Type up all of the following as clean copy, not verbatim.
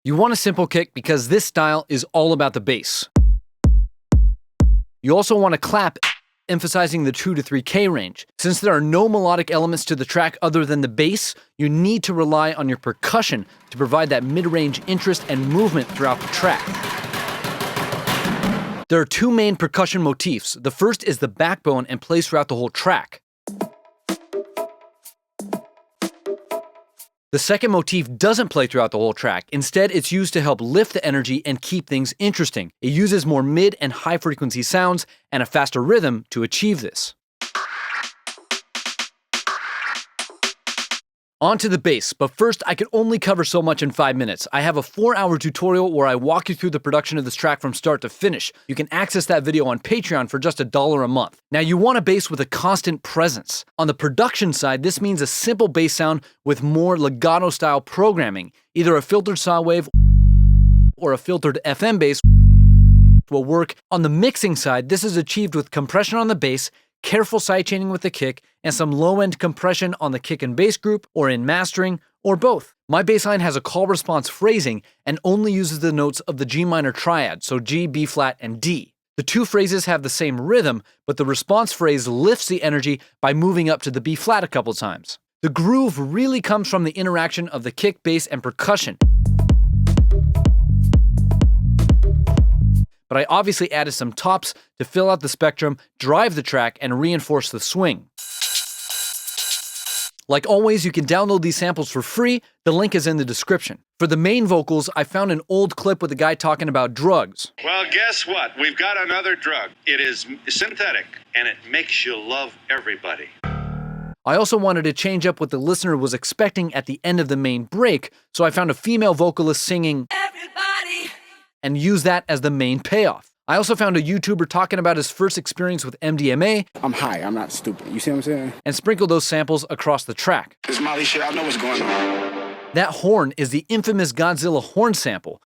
You want a simple kick because this style is all about the bass. You also want a clap, emphasizing the 2 to 3K range. Since there are no melodic elements to the track other than the bass, you need to rely on your percussion to provide that mid-range interest and movement throughout the track. There are two main percussion motifs. The first is the backbone and plays throughout the whole track. The second motif doesn't play throughout the whole track. Instead, it's used to help lift the energy and keep things interesting. It uses more mid and high frequency sounds and a faster rhythm to achieve this. On to the bass, but first I could only cover so much in 5 minutes. I have a 4-hour tutorial where I walk you through the production of this track from start to finish. You can access that video on Patreon for just $1 a month. Now you want a bass with a constant presence. On the production side, this means a simple bass sound with more legato style programming. Either a filtered saw wave or a filtered FM bass will work. On the mixing side, this is achieved with compression on the bass, careful sidechaining with the kick, and some low-end compression on the kick and bass group, or in mastering, or both. My bassline has a call-response phrasing and only uses the notes of the G minor triad, so G, B flat, and D. The two phrases have the same rhythm, but the response phrase lifts the energy by moving up to the B flat a couple times. The groove really comes from the interaction of the kick, bass, and percussion. But I obviously added some tops to fill out the spectrum, drive the track, and reinforce the swing. Like always, you can download these samples for free. The link is in the description. For the main vocals, I found an old clip with a guy talking about drugs. Well, guess what? We've got another drug. It is synthetic, and it makes you love everybody. I also wanted to change up what the listener was expecting at the end of the main break, so I found a female vocalist singing "Everybody" and use that as the main payoff. I also found a YouTuber talking about his first experience with MDMA. I'm high, I'm not stupid. You see what I'm saying? And sprinkled those samples across the track. This Molly shit, I know what's going on. That horn is the infamous Godzilla horn sample.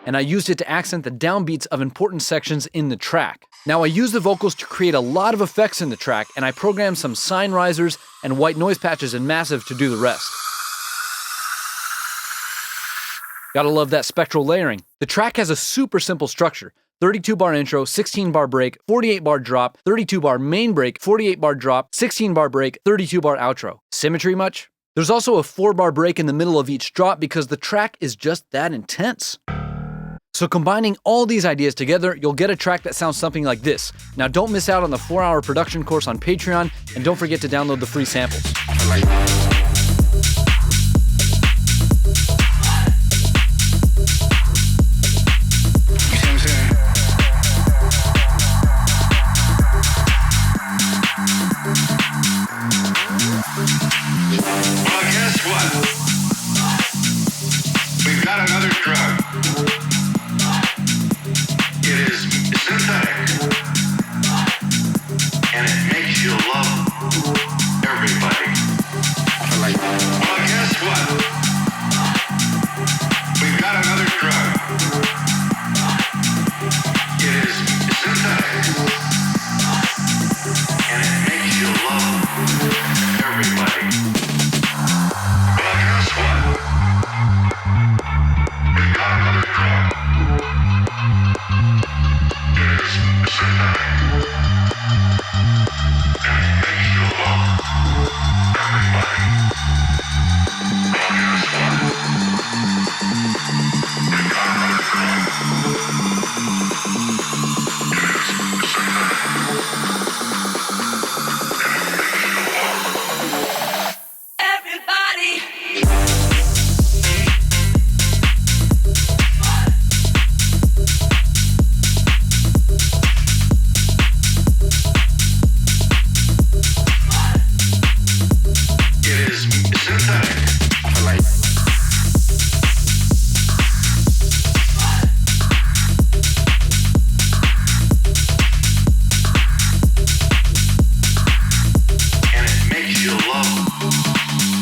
And I used it to accent the downbeats of important sections in the track. Now I used the vocals to create a lot of effects in the track, and I programmed some sine risers and white noise patches in Massive to do the rest. Gotta love that spectral layering. The track has a super simple structure. 32-bar intro, 16-bar break, 48-bar drop, 32-bar main break, 48-bar drop, 16-bar break, 32-bar outro. Symmetry much? There's also a 4-bar break in the middle of each drop because the track is just that intense. So combining all these ideas together, you'll get a track that sounds something like this. Now don't miss out on the 4-hour production course on Patreon, and don't forget to download the free samples.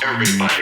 Everybody.